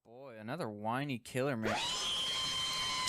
Boy, another whiny killer, man.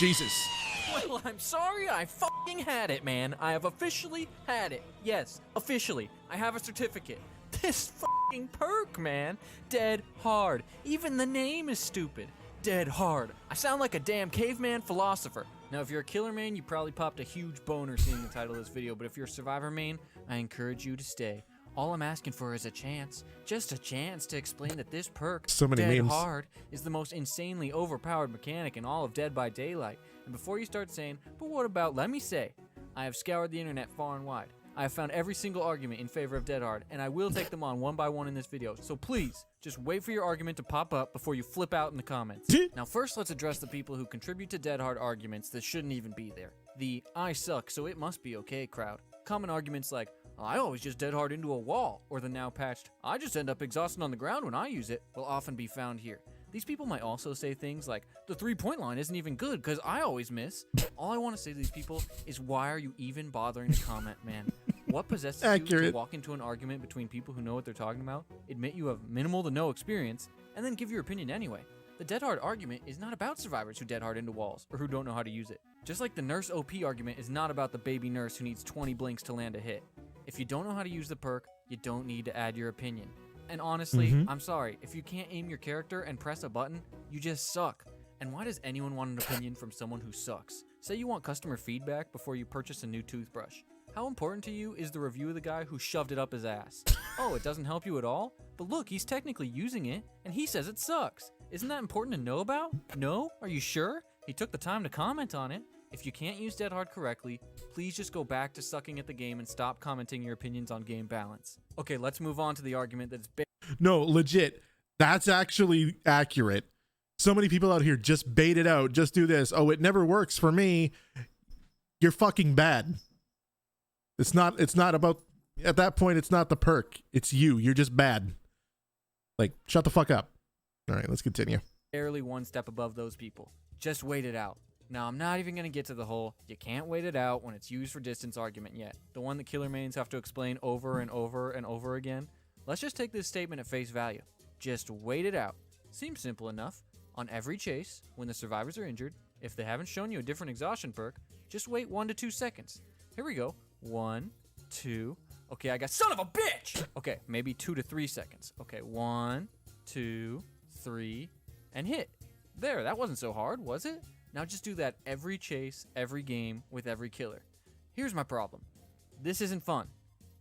Jesus. Well, I'm sorry, I fucking had it, man. I have officially had it. Yes, officially. I have a certificate. This fucking perk, man. Dead hard. Even the name is stupid. Dead hard. I sound like a damn caveman philosopher. Now, if you're a killer main, you probably popped a huge boner seeing the title of this video, but if you're a survivor main, I encourage you to stay. All I'm asking for is a chance, just a chance to explain that this perk, So many Dead memes. Hard, is the most insanely overpowered mechanic in all of Dead by Daylight. And before you start saying, but what about, let me say, I have scoured the internet far and wide. I have found every single argument in favor of Dead Hard, and I will take them on one by one in this video. So please, just wait for your argument to pop up before you flip out in the comments. Now first, let's address the people who contribute to Dead Hard arguments that shouldn't even be there. The I suck, so it must be okay crowd. Common arguments like, I always just dead hard into a wall, or the now patched, I just end up exhausted on the ground when I use it, will often be found here. These people might also say things like, the 3-point line isn't even good because I always miss. All I want to say to these people is, why are you even bothering to comment, man? What possesses you to walk into an argument between people who know what they're talking about, admit you have minimal to no experience, and then give your opinion anyway? The dead hard argument is not about survivors who dead hard into walls, or who don't know how to use it. Just like the nurse OP argument is not about the baby nurse who needs 20 blinks to land a hit. If you don't know how to use the perk, you don't need to add your opinion. And honestly, I'm sorry, if you can't aim your character and press a button, you just suck. And why does anyone want an opinion from someone who sucks? Say you want customer feedback before you purchase a new toothbrush. How important to you is the review of the guy who shoved it up his ass? Oh, it doesn't help you at all? But look, he's technically using it, and he says it sucks. Isn't that important to know about? No? Are you sure? He took the time to comment on it. If you can't use Dead Hard correctly, please just go back to sucking at the game and stop commenting your opinions on game balance. Okay, let's move on to the argument that's No, legit. That's actually accurate. So many people out here just bait it out. Just do this. Oh, it never works for me. You're fucking bad. It's not about, at that point, it's not the perk. It's you. You're just bad. Like, shut the fuck up. All right, let's continue. barely one step above those people. Just wait it out. Now, I'm not even going to get to the whole, you can't wait it out when it's used for distance argument yet. The one that killer mains have to explain over and over and over again. Let's just take this statement at face value. Just wait it out. Seems simple enough. On every chase, when the survivors are injured, if they haven't shown you a different exhaustion perk, just wait 1 to 2 seconds. Here we go. 1, 2. Okay, I got son of a bitch! Okay, maybe 2 to 3 seconds. Okay, 1, 2, 3, and hit. There, that wasn't so hard, was it? Now just do that every chase, every game, with every killer. Here's my problem. This isn't fun.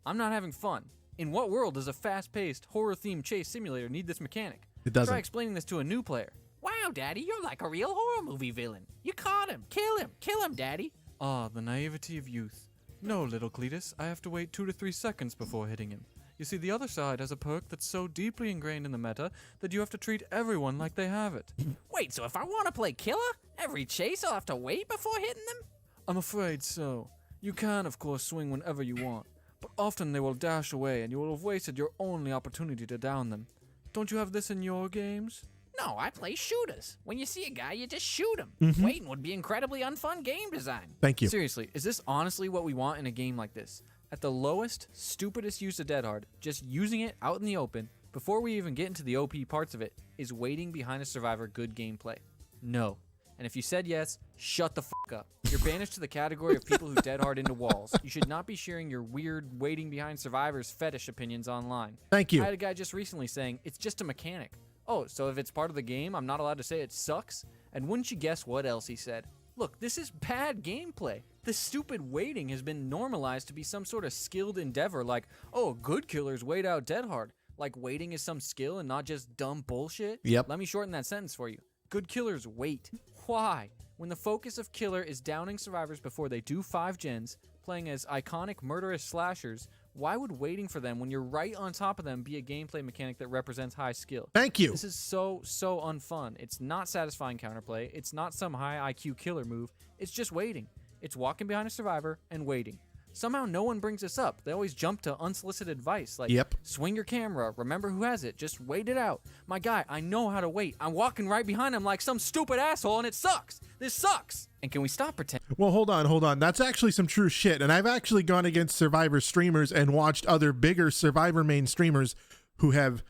I'm not having fun. In what world does a fast-paced, horror-themed chase simulator need this mechanic? It doesn't. Try explaining this to a new player. Wow, Daddy, you're like a real horror movie villain. You caught him. Kill him, Daddy. Ah, the naivety of youth. No, little Cletus, I have to wait 2 to 3 seconds before hitting him. You see, the other side has a perk that's so deeply ingrained in the meta that you have to treat everyone like they have it. Wait, so if I want to play Killa, every chase I'll have to wait before hitting them? I'm afraid so. You can, of course, swing whenever you want, but often they will dash away and you will have wasted your only opportunity to down them. Don't you have this in your games? No, I play shooters. When you see a guy, you just shoot him. Waiting would be incredibly unfun game design. Thank you. Seriously, is this honestly what we want in a game like this? At the lowest, stupidest use of Dead Hard, just using it out in the open, before we even get into the OP parts of it, is waiting behind a survivor good gameplay. No. And if you said yes, shut the fuck up. You're banished to the category of people who dead hard into walls. You should not be sharing your weird waiting behind survivors fetish opinions online. Thank you. I had a guy just recently saying, it's just a mechanic. Oh, so if it's part of the game, I'm not allowed to say it sucks? And wouldn't you guess what else he said? Look, this is bad gameplay. This stupid waiting has been normalized to be some sort of skilled endeavor like, oh, good killers wait out dead hard. Like waiting is some skill and not just dumb bullshit? Yep. Let me shorten that sentence for you. Good killers wait. Why? When the focus of killer is downing survivors before they do 5 gens, playing as iconic murderous slashers, why would waiting for them when you're right on top of them be a gameplay mechanic that represents high skill? Thank you. This is so unfun. It's not satisfying counterplay. It's not some high IQ killer move. It's just waiting. It's walking behind a survivor and waiting. Somehow no one brings this up. They always jump to unsolicited advice like, swing your camera, remember who has it, just wait it out. My guy, I know how to wait. I'm walking right behind him like some stupid asshole and it sucks. This sucks. And can we stop pretending? Well, hold on. That's actually some true shit. And I've actually gone against Survivor streamers and watched other bigger Survivor main streamers who have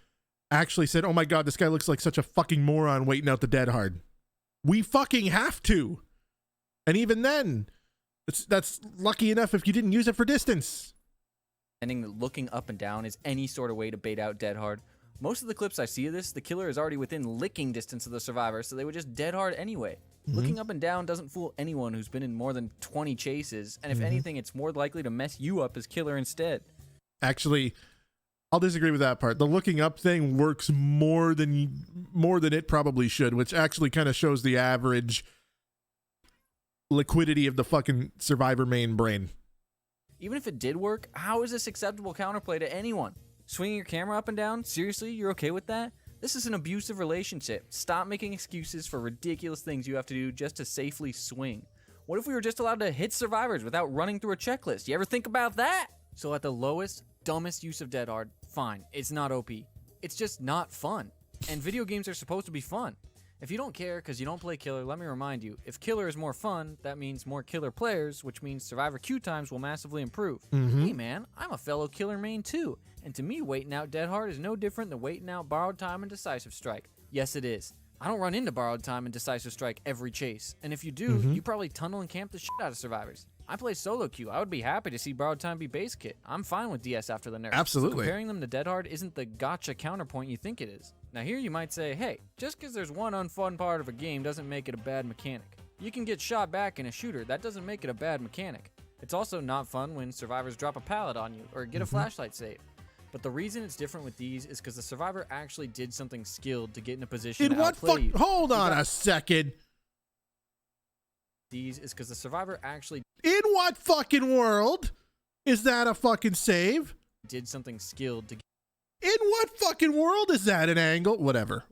actually said, oh my God, this guy looks like such a fucking moron waiting out the dead hard. We fucking have to. And even then, that's lucky enough if you didn't use it for distance. Ending that looking up and down is any sort of way to bait out dead hard. Most of the clips I see of this, the killer is already within licking distance of the survivor, so they would just dead hard anyway. Looking up and down doesn't fool anyone who's been in more than 20 chases, and if anything, it's more likely to mess you up as killer instead. Actually, I'll disagree with that part. The looking up thing works more than it probably should, which actually kind of shows the average liquidity of the fucking survivor main brain. Even if it did work, how is this acceptable counterplay to anyone? Swinging your camera up and down? Seriously, you're okay with that? This is an abusive relationship. Stop making excuses for ridiculous things you have to do just to safely swing. What if we were just allowed to hit survivors without running through a checklist? You ever think about that? So at the lowest, dumbest use of dead hard, fine, it's not OP. It's just not fun. And video games are supposed to be fun. If you don't care because you don't play killer, let me remind you, if killer is more fun, that means more killer players, which means survivor queue times will massively improve. Hey man, I'm a fellow killer main too, and to me waiting out dead hard is no different than waiting out borrowed time and decisive strike. Yes it is. I don't run into borrowed time and decisive strike every chase, and if you do, you probably tunnel and camp the shit out of survivors. I play solo queue. I would be happy to see borrowed time be base kit. I'm fine with DS after the nerf. Absolutely. So comparing them to dead hard isn't the gotcha counterpoint you think it is. Now here you might say, hey, just because there's one unfun part of a game doesn't make it a bad mechanic. You can get shot back in a shooter. That doesn't make it a bad mechanic. It's also not fun when survivors drop a pallet on you or get a flashlight save. But the reason it's different with these is because the survivor actually did something skilled to get in a position to outplay you. Hold on a second. These is because the survivor actually In what fucking world is that a fucking save? did something skilled to In what fucking world is that an angle? Whatever.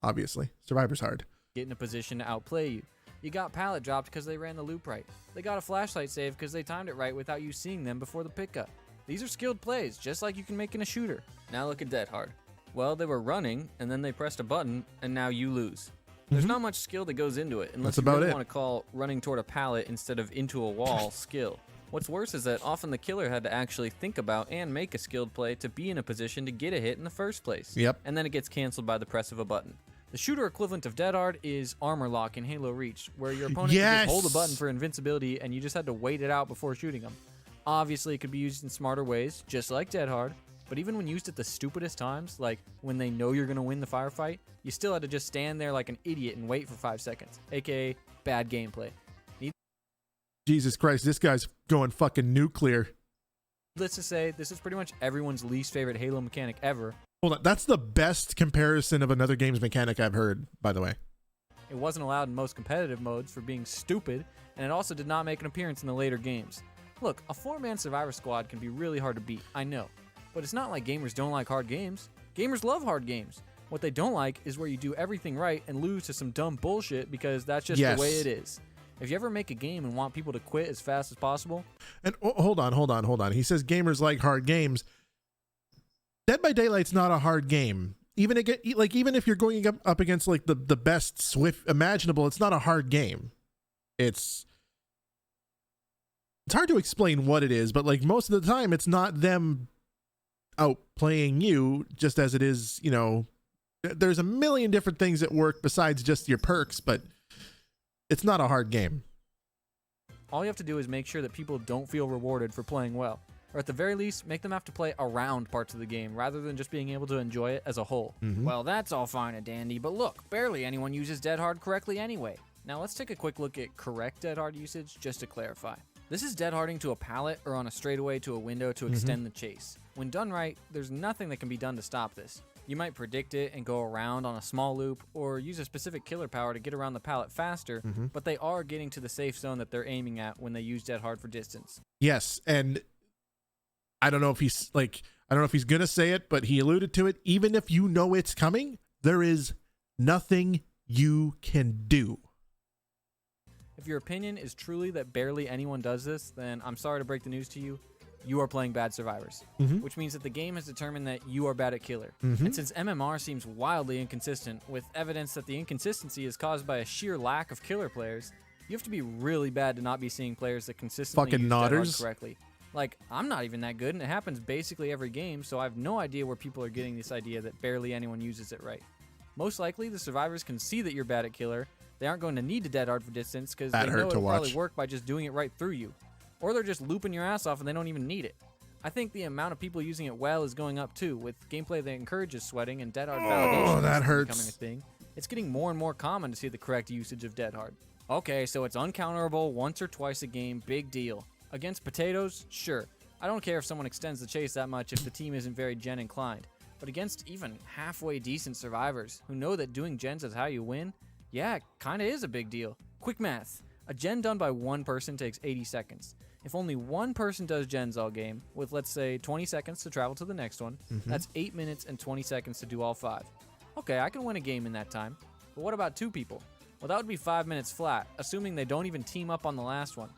Obviously. Survivor's hard. get in a position to outplay you. You got pallet dropped because they ran the loop right. They got a flashlight save because they timed it right without you seeing them before the pickup. These are skilled plays, just like you can make in a shooter. Now look at dead hard. Well, they were running, and then they pressed a button, and now you lose. There's not much skill that goes into it, unless you really want to call running toward a pallet instead of into a wall skill. What's worse is that often the killer had to actually think about and make a skilled play to be in a position to get a hit in the first place. Yep. And then it gets canceled by the press of a button. The shooter equivalent of dead hard is armor lock in Halo Reach, where your opponent can just hold a button for invincibility and you just had to wait it out before shooting them. Obviously, it could be used in smarter ways, just like dead hard, but even when used at the stupidest times, like when they know you're going to win the firefight, you still had to just stand there like an idiot and wait for 5 seconds, aka bad gameplay. Jesus Christ, this guy's going fucking nuclear. Let's just say, this is pretty much everyone's least favorite Halo mechanic ever. Hold on, that's the best comparison of another game's mechanic I've heard, by the way. It wasn't allowed in most competitive modes for being stupid, and it also did not make an appearance in the later games. Look, a 4-man survivor squad can be really hard to beat, I know. But it's not like gamers don't like hard games. Gamers love hard games. What they don't like is where you do everything right and lose to some dumb bullshit because that's just the way it is. If you ever make a game and want people to quit as fast as possible... And hold on. He says gamers like hard games. Dead by Daylight's not a hard game. Even if you're going up against like the best Swift imaginable, it's not a hard game. It's hard to explain what it is, but like most of the time it's not them outplaying you just as it is, there's a million different things that work besides just your perks, but it's not a hard game. All you have to do is make sure that people don't feel rewarded for playing well. Or at the very least, make them have to play around parts of the game rather than just being able to enjoy it as a whole. Well, that's all fine and dandy, but look, barely anyone uses dead hard correctly anyway. Now let's take a quick look at correct dead hard usage just to clarify. This is dead harding to a pallet or on a straightaway to a window to extend the chase. When done right, there's nothing that can be done to stop this. You might predict it and go around on a small loop or use a specific killer power to get around the pallet faster, but they are getting to the safe zone that they're aiming at when they use dead hard for distance. Yes, and I don't know if he's gonna say it, but he alluded to it. Even if you know it's coming, there is nothing you can do. If your opinion is truly that barely anyone does this, then I'm sorry to break the news to you. You are playing bad survivors, which means that the game has determined that you are bad at killer. And since MMR seems wildly inconsistent, with evidence that the inconsistency is caused by a sheer lack of killer players, you have to be really bad to not be seeing players that consistently use dead hard correctly. Like, I'm not even that good, and it happens basically every game, so I have no idea where people are getting this idea that barely anyone uses it right. Most likely, the survivors can see that you're bad at Killer. They aren't going to need to dead hard for distance because they know it'll probably work by just doing it right through you. Or they're just looping your ass off and they don't even need it. I think the amount of people using it well is going up too, with gameplay that encourages sweating and dead hard validation that hurts. becoming a thing. It's getting more and more common to see the correct usage of dead hard. Okay, so it's uncounterable once or twice a game, big deal. Against potatoes, sure. I don't care if someone extends the chase that much if the team isn't very gen inclined. But against even halfway decent survivors who know that doing gens is how you win, yeah, it kinda is a big deal. Quick math. A gen done by one person takes 80 seconds. If only one person does gens all game, with let's say 20 seconds to travel to the next one, that's 8 minutes and 20 seconds to do all 5. Okay, I can win a game in that time. But what about 2 people? Well, that would be 5 minutes flat, assuming they don't even team up on the last one.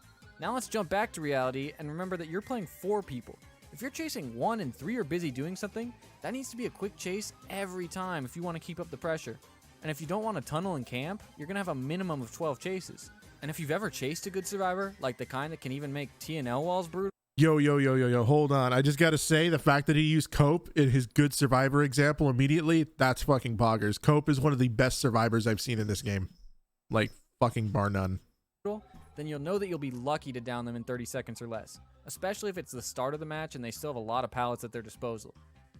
Now let's jump back to reality and remember that you're playing 4 people. If you're chasing 1 and 3 are busy doing something, that needs to be a quick chase every time if you want to keep up the pressure. And if you don't want to tunnel and camp, you're going to have a minimum of 12 chases. And if you've ever chased a good survivor, like the kind that can even make T&L walls brutal. Yo, hold on. I just got to say, the fact that he used Cope in his good survivor example immediately, that's fucking poggers. Cope is one of the best survivors I've seen in this game. Like, fucking bar none. Then you'll know that you'll be lucky to down them in 30 seconds or less, especially if it's the start of the match and they still have a lot of pallets at their disposal.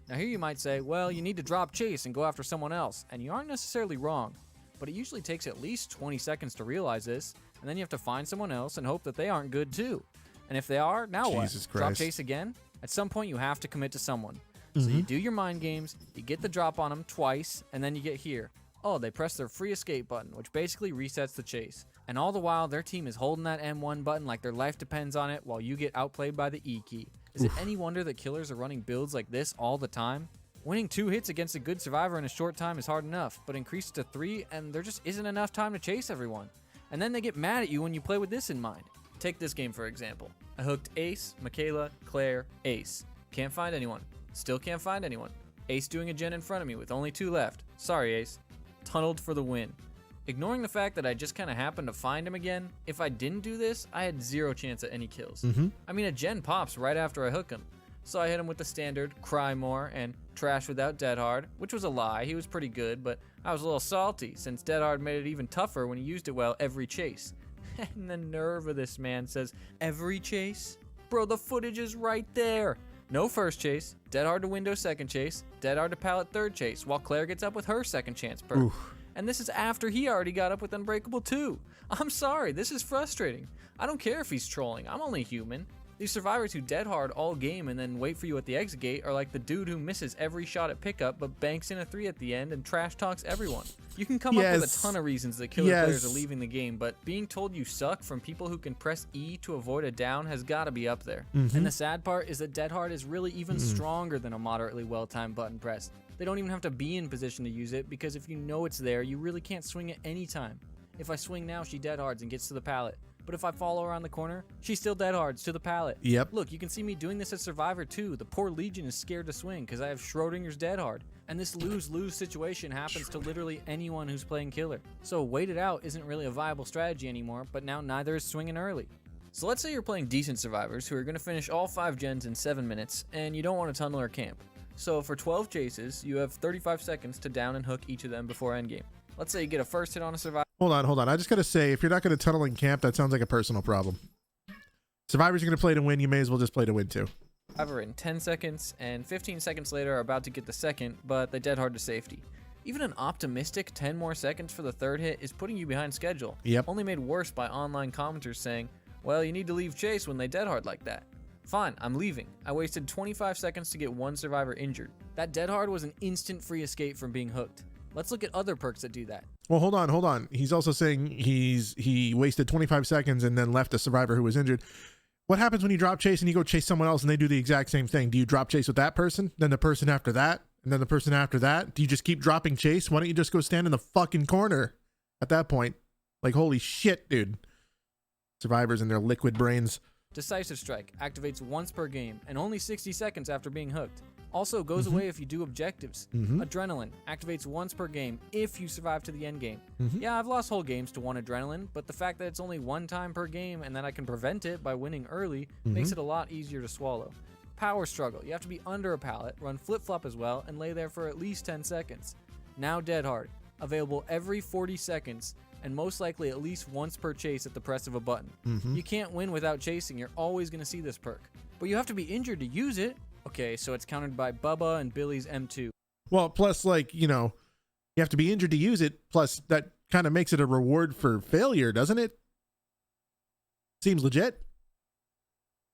Now here you might say, well, you need to drop chase and go after someone else, and you aren't necessarily wrong, but it usually takes at least 20 seconds to realize this, and then you have to find someone else and hope that they aren't good too. And if they are, now Jesus what? Drop Christ. chase again? At some point you have to commit to someone. So you do your mind games, you get the drop on them twice, and then you get here. Oh, they press their free escape button, which basically resets the chase. And all the while, their team is holding that M1 button like their life depends on it while you get outplayed by the E key. Is it any wonder that killers are running builds like this all the time? Winning 2 hits against a good survivor in a short time is hard enough, but increase it to 3 and there just isn't enough time to chase everyone. And then they get mad at you when you play with this in mind. Take this game for example. I hooked Ace, Michaela, Claire, Ace. Can't find anyone. Still can't find anyone. Ace doing a gen in front of me with only 2 left. Sorry, Ace. Tunneled for the win. Ignoring the fact that I just kind of happened to find him again, if I didn't do this, I had 0 chance at any kills. I mean, a gen pops right after I hook him. So I hit him with the standard, cry more, and trash without dead hard, which was a lie. He was pretty good, but I was a little salty since dead hard made it even tougher when he used it well every chase. And the nerve of this man says, every chase? Bro, the footage is right there. No first chase, dead hard to window second chase, dead hard to pallet third chase, while Claire gets up with her second chance perk. And this is after he already got up with Unbreakable 2. I'm sorry, this is frustrating. I don't care if he's trolling, I'm only human. These survivors who dead hard all game and then wait for you at the exit gate are like the dude who misses every shot at pickup but banks in a 3 at the end and trash talks everyone. You can come up with a ton of reasons that killer players are leaving the game, but being told you suck from people who can press E to avoid a down has got to be up there. And the sad part is that dead hard is really even stronger than a moderately well-timed button press. They don't even have to be in position to use it because if you know it's there, you really can't swing it anytime. If I swing now, she dead hards and gets to the pallet. But if I follow around the corner, she still dead hards to the pallet. Look, you can see me doing this at Survivor too. The poor Legion is scared to swing because I have Schrodinger's dead hard. And this lose-lose situation happens to literally anyone who's playing killer. So wait it out isn't really a viable strategy anymore, but now neither is swinging early. So let's say you're playing decent survivors who are going to finish all 5 gens in 7 minutes, and you don't want to tunnel or camp. So for 12 chases, you have 35 seconds to down and hook each of them before endgame. Let's say you get a first hit on a survivor. Hold on. I just got to say, if you're not going to tunnel and camp, that sounds like a personal problem. Survivors are going to play to win. You may as well just play to win too. In 10 seconds, and 15 seconds later are about to get the second, but they dead hard to safety. Even an optimistic 10 more seconds for the third hit is putting you behind schedule. Only made worse by online commenters saying, well, you need to leave chase when they dead hard like that. Fine, I'm leaving. I wasted 25 seconds to get 1 survivor injured. That dead hard was an instant free escape from being hooked. Let's look at other perks that do that. Well, hold on. He's also saying he wasted 25 seconds and then left a survivor who was injured. What happens when you drop chase and you go chase someone else and they do the exact same thing? Do you drop chase with that person, then the person after that, and then the person after that? Do you just keep dropping chase? Why don't you just go stand in the fucking corner at that point? Like, holy shit, dude. Survivors and their liquid brains. Decisive Strike activates once per game and only 60 seconds after being hooked. Also goes away if you do objectives. Mm-hmm. Adrenaline activates once per game if you survive to the end game. Mm-hmm. Yeah, I've lost whole games to 1 adrenaline, but the fact that it's only 1 time per game and that I can prevent it by winning early makes it a lot easier to swallow. Power struggle. You have to be under a pallet, run flip-flop as well, and lay there for at least 10 seconds. Now Dead Hard. Available every 40 seconds, and most likely at least once per chase at the press of a button. You can't win without chasing. You're always going to see this perk. But you have to be injured to use it. Okay, so it's countered by Bubba and Billy's M2. Well, plus, like, you know, you have to be injured to use it. Plus, that kind of makes it a reward for failure, doesn't it? Seems legit.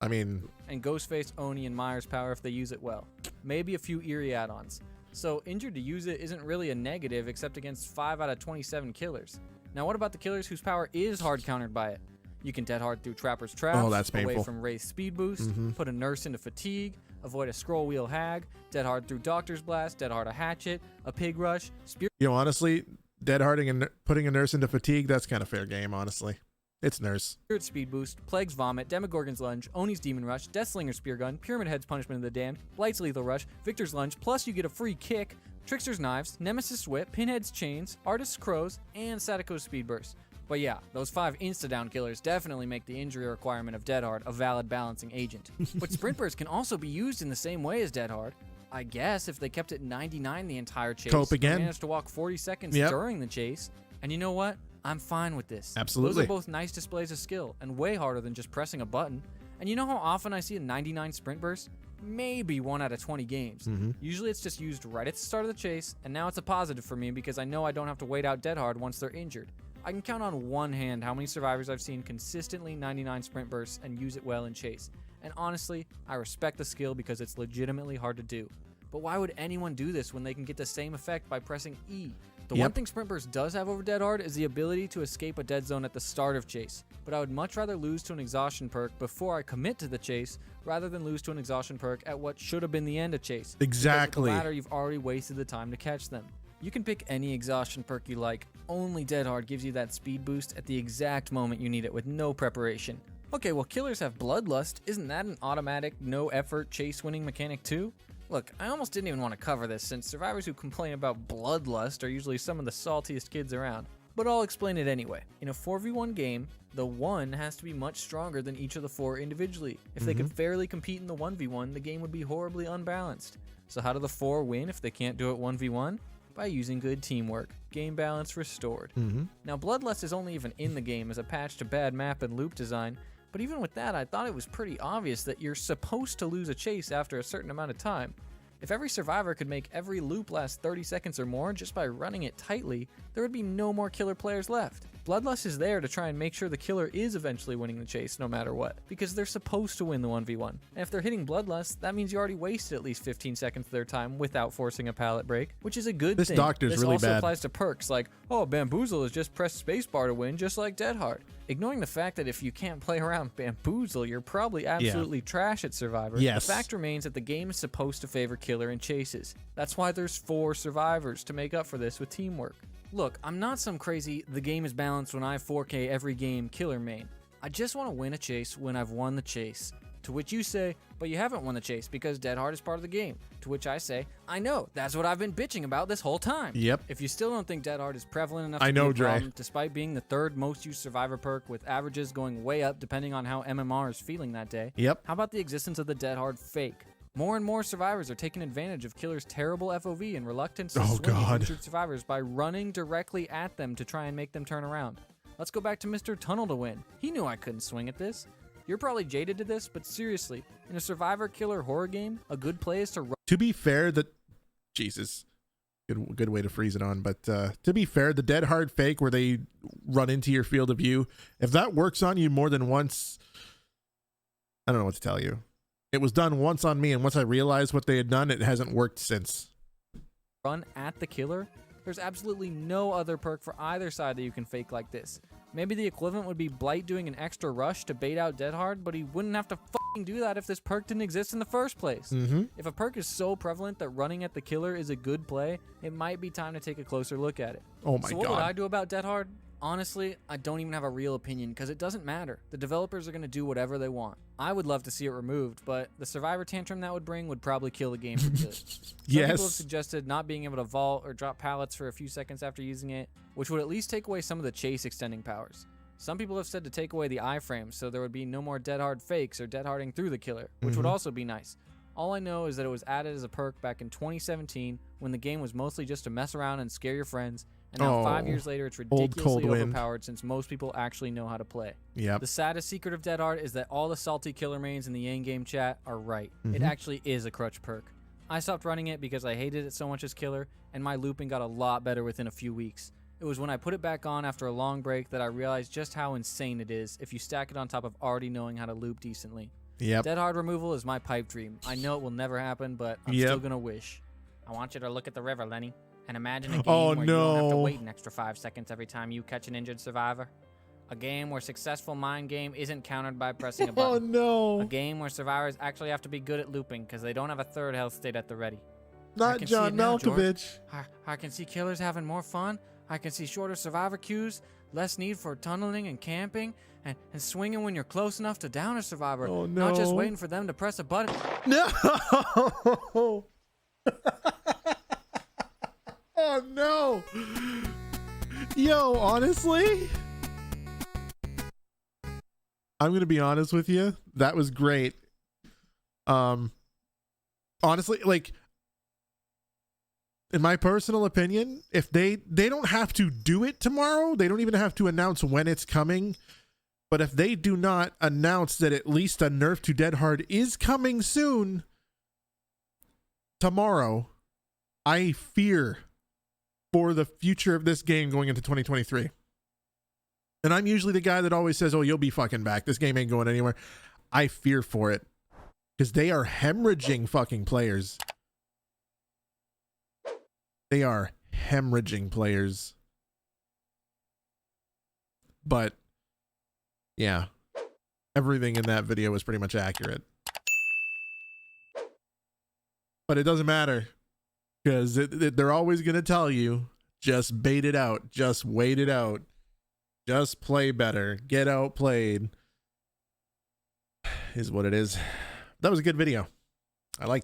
I mean... And Ghostface, Oni, and Myers power if they use it well. Maybe a few eerie add-ons. So injured to use it isn't really a negative except against 5 out of 27 killers. Now what about the killers whose power is hard countered by it? You can Dead Hard through Trapper's Traps, Oh, that's painful. away from Wraith's Speed Boost, put a Nurse into Fatigue, avoid a Scroll Wheel Hag, Dead Hard through Doctor's Blast, Dead Hard a Hatchet, a Pig Rush, Spear... You know, honestly, Dead Harding and putting a nurse into Fatigue, that's kind of fair game, honestly. It's Nurse. Spirit Speed Boost, Plague's Vomit, Demogorgon's Lunge, Oni's Demon Rush, Deathslinger's Spear Gun, Pyramid Head's Punishment of the Damned, Blight's Lethal Rush, Victor's Lunge, plus you get a free kick, Trickster's Knives, Nemesis Whip, Pinhead's Chains, Artist's Crows, and Sadako's Speed Burst. But yeah, those 5 insta-down killers definitely make the injury requirement of Dead Hard a valid balancing agent. But Sprint Burst can also be used in the same way as Dead Hard. I guess if they kept it 99 the entire chase, Cope again. managed to walk 40 seconds Yep. during the chase. And you know what? I'm fine with this. Absolutely. Those are both nice displays of skill and way harder than just pressing a button. And you know how often I see a 99 Sprint Burst? Maybe 1 out of 20 games. Usually it's just used right at the start of the chase, and now it's a positive for me because I know I don't have to wait out Dead Hard once they're injured. I can count on one hand how many survivors I've seen consistently 99 Sprint Bursts and use it well in chase. And honestly, I respect the skill because it's legitimately hard to do. But why would anyone do this when they can get the same effect by pressing E? The one thing Sprint Burst does have over Dead Hard is the ability to escape a dead zone at the start of chase, but I would much rather lose to an exhaustion perk before I commit to the chase rather than lose to an exhaustion perk at what should have been the end of chase. Exactly. Because with the latter, you've already wasted the time to catch them. You can pick any exhaustion perk you like, only Dead Hard gives you that speed boost at the exact moment you need it with no preparation. Okay, well killers have Bloodlust, isn't that an automatic, no effort chase winning mechanic too? Look, I almost didn't even want to cover this since survivors who complain about bloodlust are usually some of the saltiest kids around. But I'll explain it anyway. In a 4v1 game, the 1 has to be much stronger than each of the 4 individually. If they could fairly compete in the 1v1, the game would be horribly unbalanced. So how do the 4 win if they can't do it 1v1? By using good teamwork. Game balance restored. Now Bloodlust is only even in the game as a patch to bad map and loop design, but even with that, I thought it was pretty obvious that you're supposed to lose a chase after a certain amount of time. If every survivor could make every loop last 30 seconds or more just by running it tightly, there would be no more killer players left. Bloodlust is there to try and make sure the killer is eventually winning the chase no matter what, because they're supposed to win the 1v1. And if they're hitting Bloodlust, that means you already wasted at least 15 seconds of their time without forcing a pallet break, which is a good thing. This doctor's this really also bad. applies to perks like, oh, Bamboozle is just press spacebar to win, just like Dead Hard. Ignoring the fact that if you can't play around Bamboozle, you're probably absolutely trash at Survivor. Yes. The fact remains that the game is supposed to favor killer and chases. That's why there's 4 survivors to make up for this with teamwork. Look, I'm not some crazy, the game is balanced when I 4K every game killer main. I just want to win a chase when I've won the chase. To which you say, but you haven't won the chase because Dead Hard is part of the game. To which I say, I know, that's what I've been bitching about this whole time. Yep. If you still don't think Dead Hard is prevalent enough I to know, be a Dre. problem, despite being the 3rd most used survivor perk with averages going way up depending on how MMR is feeling that day, Yep. how about the existence of the Dead Hard fake? More and more survivors are taking advantage of Killer's terrible FOV and reluctance to swing at injured survivors by running directly at them to try and make them turn around. Let's go back to Mr. Tunnel to win. He knew I couldn't swing at this. You're probably jaded to this, but seriously, in a survivor-killer horror game, a good play is to run. To be fair, Jesus, good way to freeze it on. But to be fair, the Dead Hard fake where they run into your field of view, if that works on you more than once, I don't know what to tell you. It was done once on me, and once I realized what they had done, it hasn't worked since. Run at the killer? There's absolutely no other perk for either side that you can fake like this. Maybe the equivalent would be Blight doing an extra rush to bait out Dead Hard, but he wouldn't have to fucking do that if this perk didn't exist in the first place. If a perk is so prevalent that running at the killer is a good play, it might be time to take a closer look at it. Oh my So what god. would I do about Dead Hard? Honestly, I don't even have a real opinion because it doesn't matter. The developers are going to do whatever they want. I would love to see it removed, but the survivor tantrum that would bring would probably kill the game for good. Some people have suggested not being able to vault or drop pallets for a few seconds after using it, which would at least take away some of the chase extending powers. Some people have said to take away the iframes so there would be no more dead hard fakes or dead harding through the killer, which would also be nice. All I know is that it was added as a perk back in 2017 when the game was mostly just to mess around and scare your friends, and now 5 years later it's ridiculously overpowered since most people actually know how to play. Yep. The saddest secret of Dead Hard is that all the salty killer mains in the in-game chat are right. It actually is a crutch perk. I stopped running it because I hated it so much as killer, and my looping got a lot better within a few weeks. It was when I put it back on after a long break that I realized just how insane it is if you stack it on top of already knowing how to loop decently. Yep. Dead Hard removal is my pipe dream. I know it will never happen, but I'm still gonna wish. I want you to look at the river, Lenny, and imagine a game where you don't have to wait an extra 5 seconds every time you catch an injured survivor. A game where successful mind game isn't countered by pressing a button. A game where survivors actually have to be good at looping because they don't have a third health state at the ready. Not John Malkovich. I can see killers having more fun. I can see shorter survivor queues, less need for tunneling and camping, and swinging when you're close enough to down a survivor. Oh, no. Not just waiting for them to press a button. No! Oh, no! Yo, honestly, I'm going to be honest with you. That was great. Honestly, like, in my personal opinion, if they don't have to do it tomorrow, they don't even have to announce when it's coming. But if they do not announce that at least a nerf to Dead Hard is coming soon, tomorrow, I fear for the future of this game going into 2023. And I'm usually the guy that always says, oh, you'll be fucking back. This game ain't going anywhere. I fear for it because they are hemorrhaging fucking players. They are hemorrhaging players. But yeah, everything in that video was pretty much accurate. But it doesn't matter because they're always going to tell you, just bait it out. Just wait it out. Just play better. Get outplayed. Is what it is. That was a good video. I like